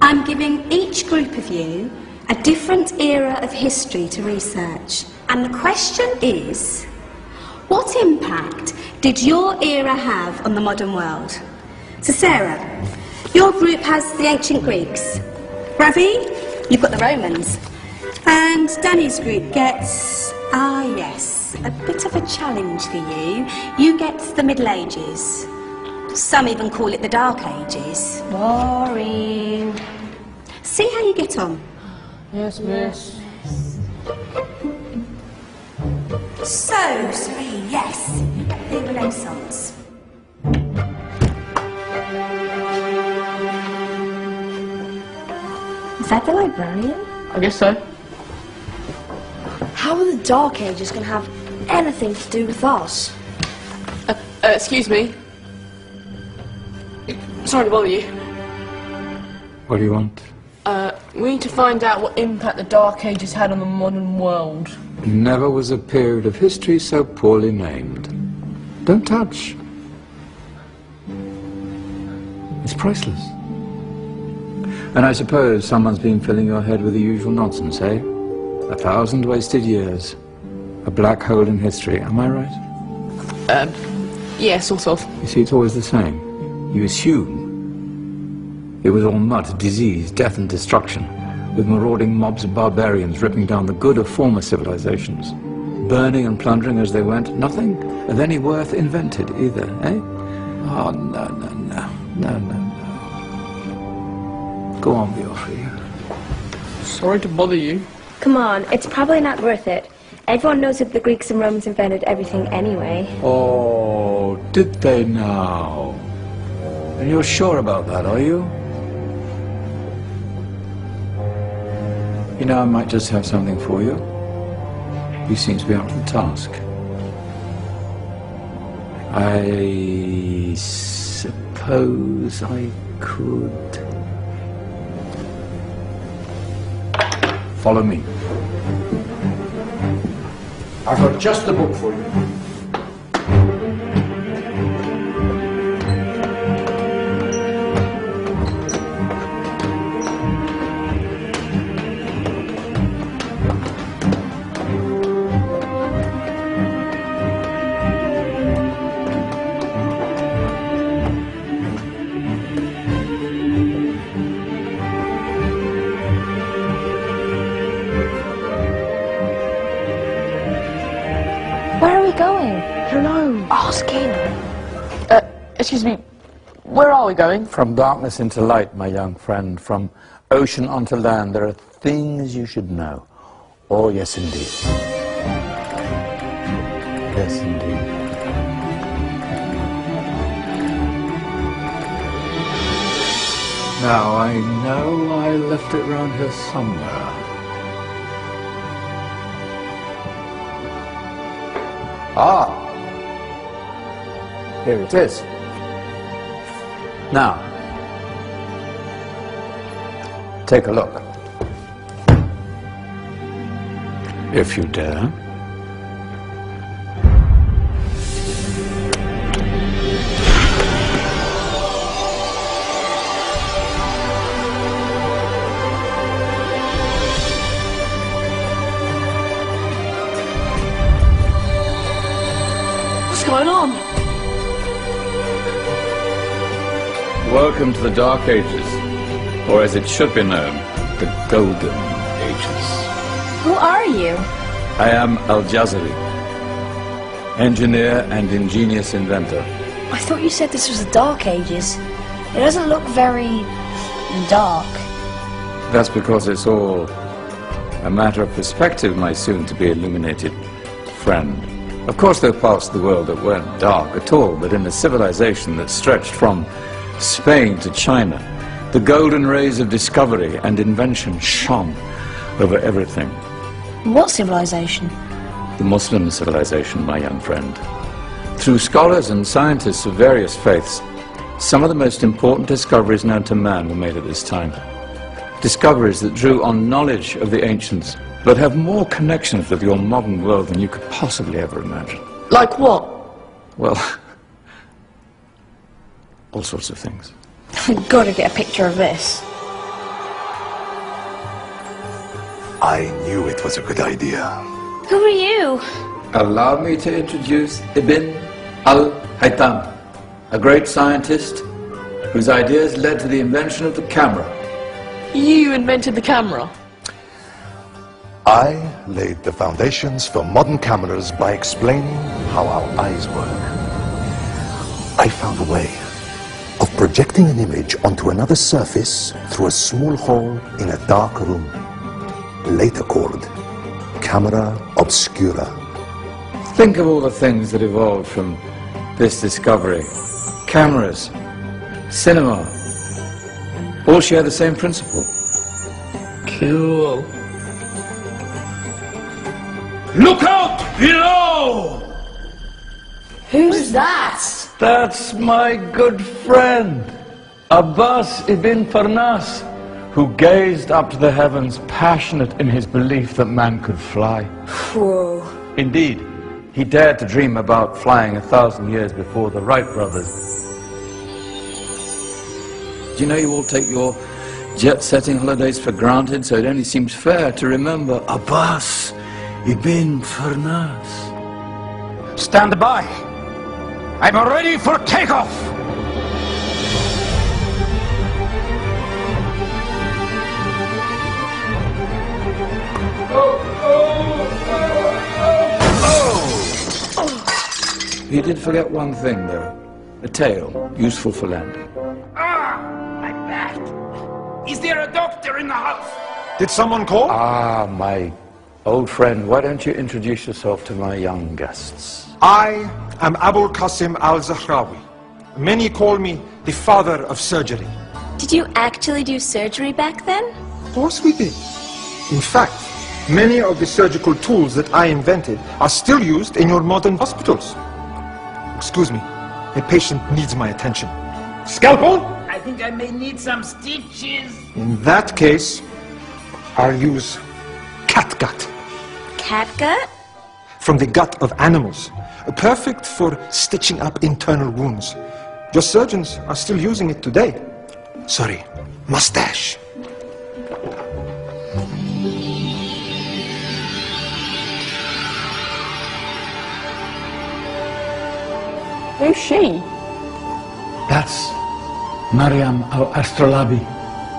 I'm giving each group of you a different era of history to research. And the question is, what impact did your era have on the modern world? So Sarah, your group has the ancient Greeks. Ravi, you've got the Romans. And Danny's group gets, yes, a bit of a challenge for you. You get the Middle Ages. Some even call it the Dark Ages. Boring. See how you get on. Yes, miss. So, Serene, yes, you get the Renaissance. Is that the librarian? I guess so. How are the Dark Ages going to have anything to do with us? Excuse me. Sorry to bother you. What do you want? We need to find out what impact the Dark Ages had on the modern world. Never was a period of history so poorly named. Don't touch. It's priceless. And I suppose someone's been filling your head with the usual nonsense, eh? 1,000 wasted years. A black hole in history, am I right? Yeah, sort of. You see, it's always the same. You assume it was all mud, disease, death and destruction, with marauding mobs of barbarians ripping down the good of former civilizations, burning and plundering as they went. Nothing of any worth invented either, eh? Oh, no. Go on, Beofrey. Sorry to bother you. Come on, it's probably not worth it. Everyone knows that the Greeks and Romans invented everything anyway. Oh, did they now? And you're sure about that, are you? You know, I might just have something for you. You seem to be up to the task. I suppose I could... Follow me. I've got just the book for you. Where are we going? I don't know. Ask him. Excuse me. Where are we going? From darkness into light, my young friend. From ocean onto land. There are things you should know. Oh, yes, indeed. Yes, indeed. Now, I know I left it round here somewhere. Ah! Here it is. Now, take a look. If you dare. What's going on? Welcome to the Dark Ages, or as it should be known, the Golden Ages. Who are you? I am Al-Jazari, engineer and ingenious inventor. I thought you said this was the Dark Ages. It doesn't look very dark. That's because it's all a matter of perspective, my soon-to-be illuminated friend. Of course, there are parts of the world that weren't dark at all, but in a civilization that stretched from Spain to China, the golden rays of discovery and invention shone over everything. What civilization? The Muslim civilization, my young friend. Through scholars and scientists of various faiths, some of the most important discoveries known to man were made at this time. Discoveries that drew on knowledge of the ancients, but have more connections with your modern world than you could possibly ever imagine. Like what? Well, all sorts of things. I've got to get a picture of this. I knew it was a good idea. Who are you? Allow me to introduce Ibn al-Haytham, a great scientist whose ideas led to the invention of the camera. You invented the camera? I laid the foundations for modern cameras by explaining how our eyes work. I found a way of projecting an image onto another surface through a small hole in a dark room, later called camera obscura. Think of all the things that evolved from this discovery. Cameras, cinema, all share the same principle. Cool. Look out below! Who's that? That's my good friend, Abbas ibn Farnas, who gazed up to the heavens, passionate in his belief that man could fly. Whoa. Indeed, he dared to dream about flying 1,000 years before the Wright brothers. Do you know you all take your jet-setting holidays for granted, so it only seems fair to remember Abbas ibn Farnas. Stand by! I'm ready for takeoff! You did forget one thing, though. A tail, useful for landing. Ah! My back! Is there a doctor in the house? Did someone call? Ah, my old friend, why don't you introduce yourself to my young guests? I am Abul Qasim al-Zahrawi. Many call me the father of surgery. Did you actually do surgery back then? Of course we did. In fact, many of the surgical tools that I invented are still used in your modern hospitals. Excuse me, a patient needs my attention. Scalpel? I think I may need some stitches. In that case, I'll use catgut. Catgut? From the gut of animals. Perfect for stitching up internal wounds. Your surgeons are still using it today. Sorry, mustache. Who's she? That's Maryam al-Astrolabi,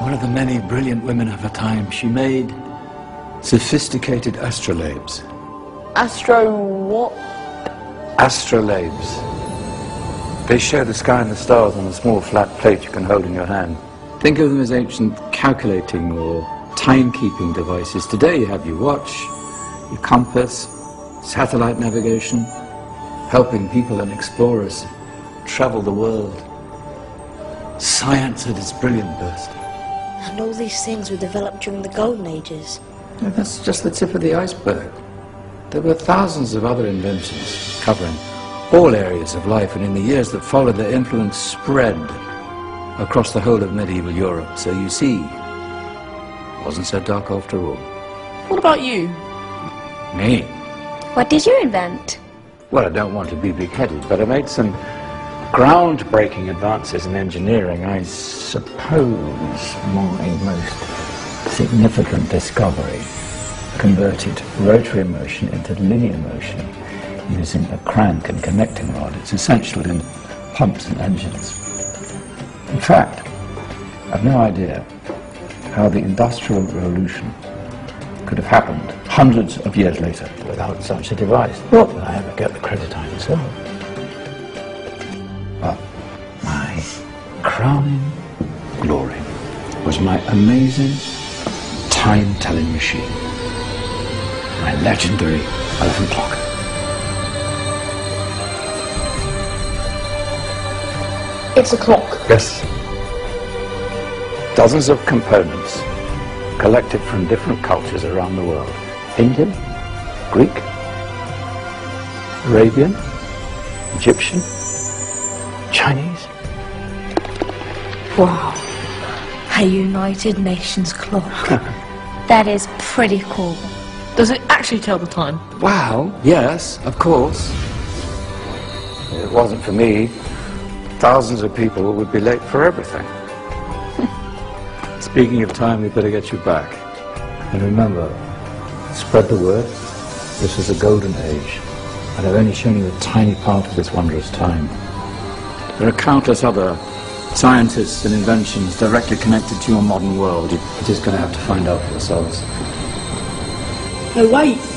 one of the many brilliant women of her time. She made sophisticated astrolabes. Astro what? Astrolabes. They show the sky and the stars on a small flat plate you can hold in your hand. Think of them as ancient calculating or timekeeping devices. Today you have your watch, your compass, satellite navigation, helping people and explorers travel the world. Science at its brilliant best. And all these things were developed during the Golden Ages. And that's just the tip of the iceberg. There were thousands of other inventions covering all areas of life, and in the years that followed, their influence spread across the whole of medieval Europe. So you see, it wasn't so dark after all. What about you? Me? What did you invent? Well, I don't want to be big-headed, but I made some groundbreaking advances in engineering. I suppose my most significant discovery converted rotary motion into linear motion using a crank and connecting rod. It's essential in pumps and engines. In fact, I've no idea how the Industrial Revolution could have happened hundreds of years later without such a device. Not that I ever get the credit I deserve. But my crowning glory was my amazing time-telling machine, my legendary elephant clock. It's a clock. Yes. Dozens of components collected from different cultures around the world. Indian, Greek, Arabian, Egyptian, Chinese. Wow. A United Nations clock. That is pretty cool. Does it actually tell the time? Wow, yes, of course. If it wasn't for me, thousands of people would be late for everything. Speaking of time, we better get you back. And remember, Spread the word. This is a golden age, and I've only shown you a tiny part of this wondrous time. There are countless other scientists and inventions directly connected to your modern world. You're just going to have to find out for yourselves. No, wait!